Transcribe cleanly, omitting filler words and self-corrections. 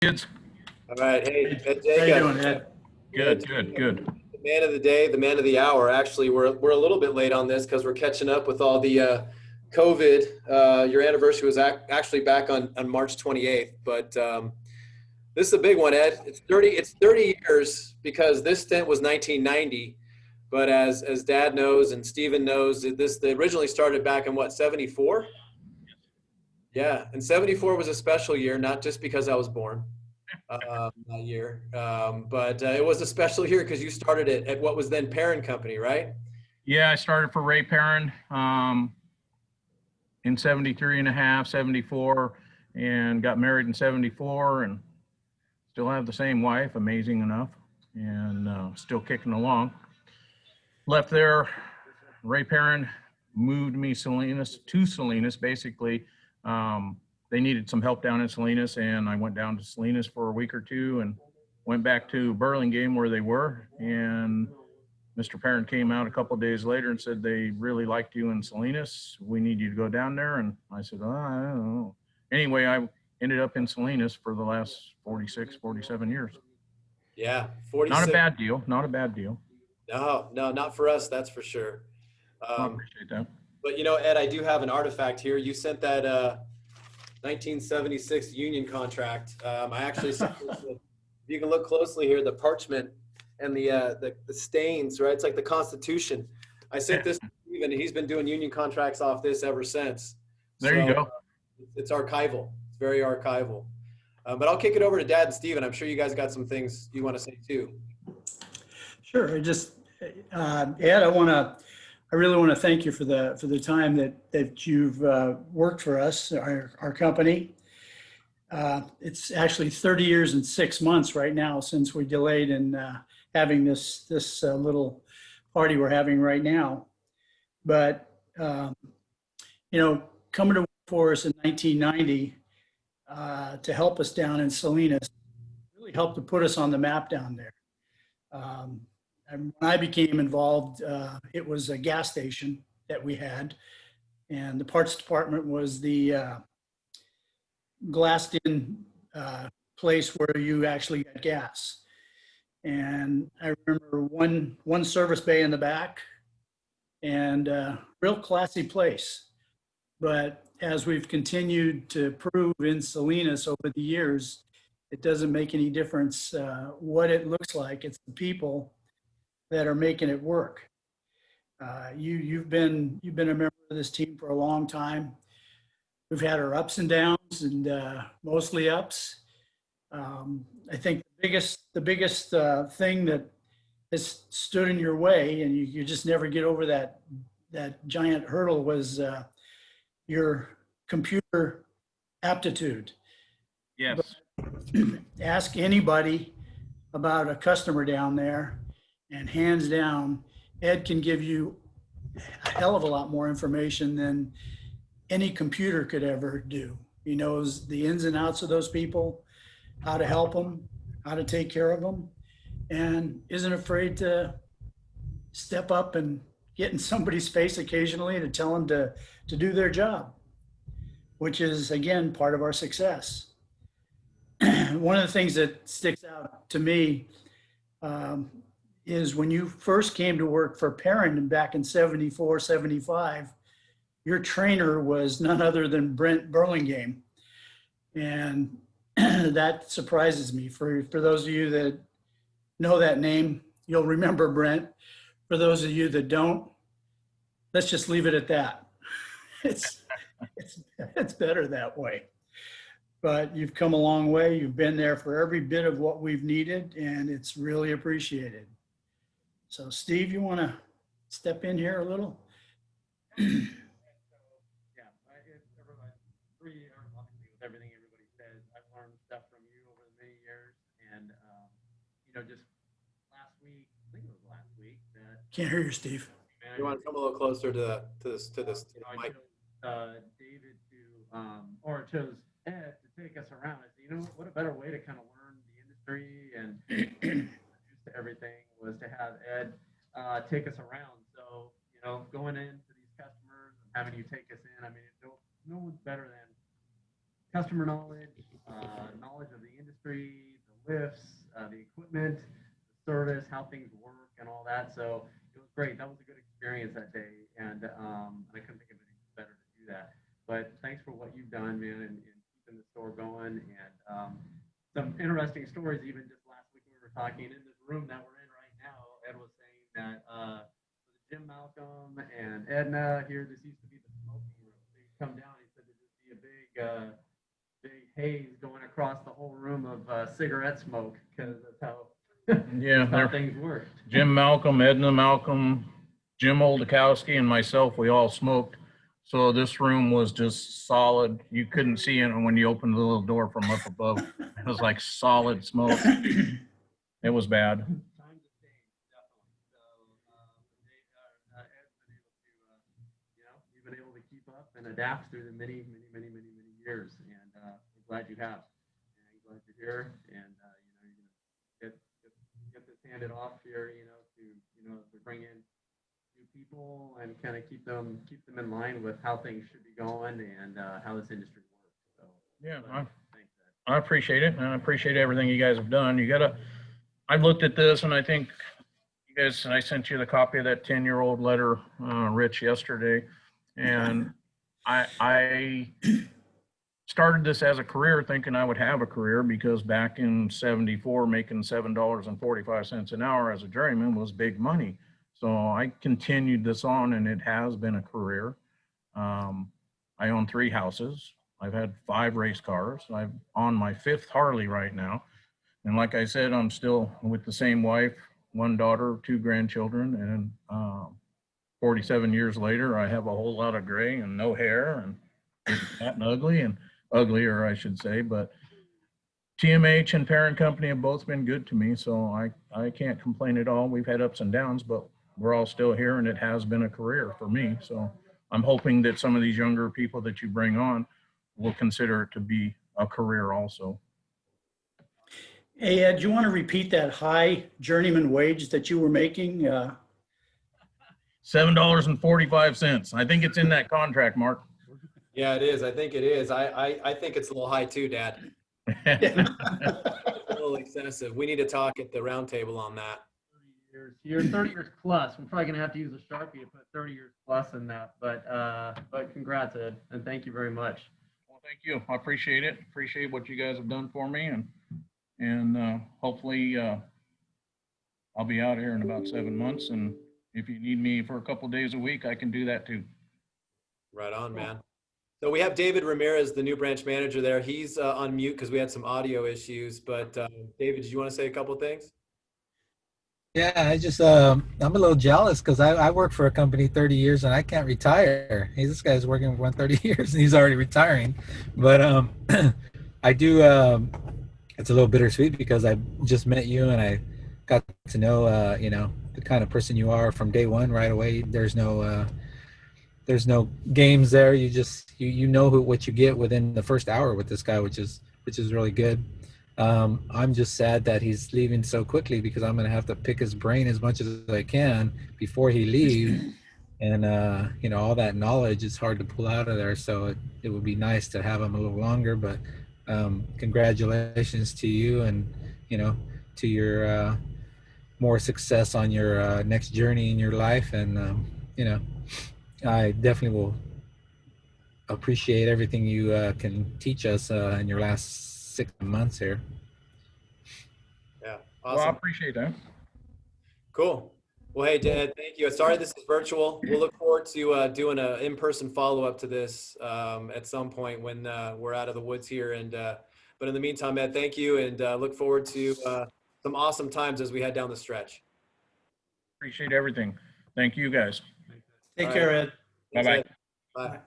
Kids. All right. Hey, Jacob. How you doing, Ed? Good. The man of the day, the man of the hour. Actually, we're a little bit late on this because we're catching up with all the COVID. Your anniversary was actually back on March 28th, but this is a big one, Ed. It's 30 years because this stint was 1990. But as Dad knows and Steven knows, they originally started back in what, 74? Yeah, and 74 was a special year, not just because I was born that year, but it was a special year because you started it at what was then Parent Company, right? Yeah, I started for Ray Perrin in 73 and a half, 74, and got married in 74, and still have the same wife, amazing enough, and still kicking along. Left there, Ray Perrin moved me to Salinas, basically. They needed some help down in Salinas, and I went down to Salinas for a week or two and went back to Burlingame where they were. And Mr. Perrin came out a couple of days later and said, they really liked you in Salinas. We need you to go down there. And I said, oh, I don't know. Anyway, I ended up in Salinas for the last 46, 47 years. Yeah, 46. Not a bad deal. Not a bad deal. No, not for us, that's for sure. I appreciate that. But, you know, Ed, I do have an artifact here. You sent that 1976 union contract. I actually sent this, if you can look closely here, the parchment and the stains, right? It's like the Constitution. I sent this to Steven, and he's been doing union contracts off this ever since. There you go. It's archival. It's very archival. But I'll kick it over to Dad and Steven. I'm sure you guys got some things you want to say too. Sure. Ed, I really want to thank you for the time that you've worked for us, our company. It's actually 30 years and 6 months right now since we delayed in having this little party we're having right now. But coming to work for us in 1990 to help us down in Salinas really helped to put us on the map down there. And when I became involved, it was a gas station that we had, and the parts department was the glassed-in place where you actually got gas. And I remember one service bay in the back, and real classy place. But as we've continued to prove in Salinas over the years, it doesn't make any difference what it looks like. It's the people that are making it work. You've been a member of this team for a long time. We've had our ups and downs, and mostly ups. I think the biggest thing that has stood in your way, and you just never get over that giant hurdle, was your computer aptitude. Yes. Ask anybody about a customer down there, and hands down, Ed can give you a hell of a lot more information than any computer could ever do. He knows the ins and outs of those people, how to help them, how to take care of them, and isn't afraid to step up and get in somebody's face occasionally to tell them to do their job, which is, again, part of our success. One of the things that sticks out to me is when you first came to work for Perrin back in 74, 75, your trainer was none other than Brent Burlingame. And that surprises me. For those of you that know that name, you'll remember Brent. For those of you that don't, let's just leave it at that. It's better that way. But you've come a long way. You've been there for every bit of what we've needed, and it's really appreciated. So, Steve, you want to step in here a little? Yeah, obviously with everything everybody says, I've learned stuff from you over the many years, and just last week, I think it was last week that. Can't hear you, Steve. You want to come a little closer to this mic? David or chose Ed to take us around. I said, what a better way to kind of learn the industry and introduce to everything was to have Ed take us around. So, going into these customers and having you take us in, I mean, no one's better than customer knowledge, knowledge of the industry, the lifts, the equipment, the service, how things work, and all that. So it was great. That was a good experience that day, and I couldn't think of anything better to do that. But thanks for what you've done, man, and keeping the store going. And some interesting stories. Even just last week we were talking in this room that we're in right now. Ed was saying that Jim Malcolm and Edna here. This used to be the smoking room. So you come down. He said there'd just be a big haze going across the whole room of cigarette smoke because that's how Yeah, how things work. Jim Malcolm, Edna Malcolm, Jim Oldakowski, and myself, we all smoked. So this room was just solid. You couldn't see it when you opened the little door from up above. It was like solid smoke. It was bad. Times have changed, definitely. So Ed's been able to, you've been able to keep up and adapt through the many years, and I'm glad you have. And I'm glad you're here, and you're gonna get this handed off here, to bring in new people and kind of keep them in line with how things should be going and how this industry works. So Yeah, thanks, Ed. I appreciate it, and I appreciate everything you guys have done. I looked at this, and I think you guys, I sent you the copy of that 10-year-old letter, Rich, yesterday, and I started this as a career thinking I would have a career because back in 74, making $7.45 an hour as a journeyman was big money. So I continued this on, and it has been a career. I own 3 houses. I've had 5 race cars. I'm on my 5th Harley right now. And like I said, I'm still with the same wife, 1 daughter, 2 grandchildren, and 47 years later, I have a whole lot of gray and no hair and fat and ugly, and uglier, I should say. But TMH and parent company have both been good to me, so I can't complain at all. We've had ups and downs, but we're all still here, and it has been a career for me. So I'm hoping that some of these younger people that you bring on will consider it to be a career also. Hey, Ed, do you want to repeat that high journeyman wage that you were making? $7.45. I think it's in that contract, Mark. Yeah, it is. I think it is. I think it's a little high too, Dad. Yeah. A little excessive. We need to talk at the round table on that. 30 years. You're 30 years plus. We're probably gonna have to use a Sharpie to put 30 years plus in that. But congrats, Ed, and thank you very much. Well, thank you. I appreciate it. Appreciate what you guys have done for me, and hopefully I'll be out here in about 7 months. And if you need me for a couple of days a week, I can do that too. Right on, man. So we have David Ramirez, the new branch manager there. He's on mute because we had some audio issues. But David, did you want to say a couple of things? Yeah, I'm a little jealous because I worked for a company 30 years and I can't retire. This guy's working for 30 years and he's already retiring. But I do, it's a little bittersweet because I just met you and I got to know, the kind of person you are from day one right away. There's no games there. You know what you get within the first hour with this guy, which is really good. I'm just sad that he's leaving so quickly because I'm going to have to pick his brain as much as I can before he leaves. And, all that knowledge is hard to pull out of there. So it would be nice to have him a little longer, but congratulations to you and, to your more success on your next journey in your life. And, I definitely will appreciate everything you can teach us in your last 6 months here. Yeah, Well, I awesome. appreciate that. Cool. Well, hey, Dad, thank you. Sorry this is virtual. We'll look forward to doing an in-person follow-up to this at some point when we're out of the woods here. And but in the meantime, Ed, thank you, and look forward to some awesome times as we head down the stretch. Appreciate everything. Thank you guys. Take All care, right. Ed. Thanks, Bye-bye. Ed. Bye.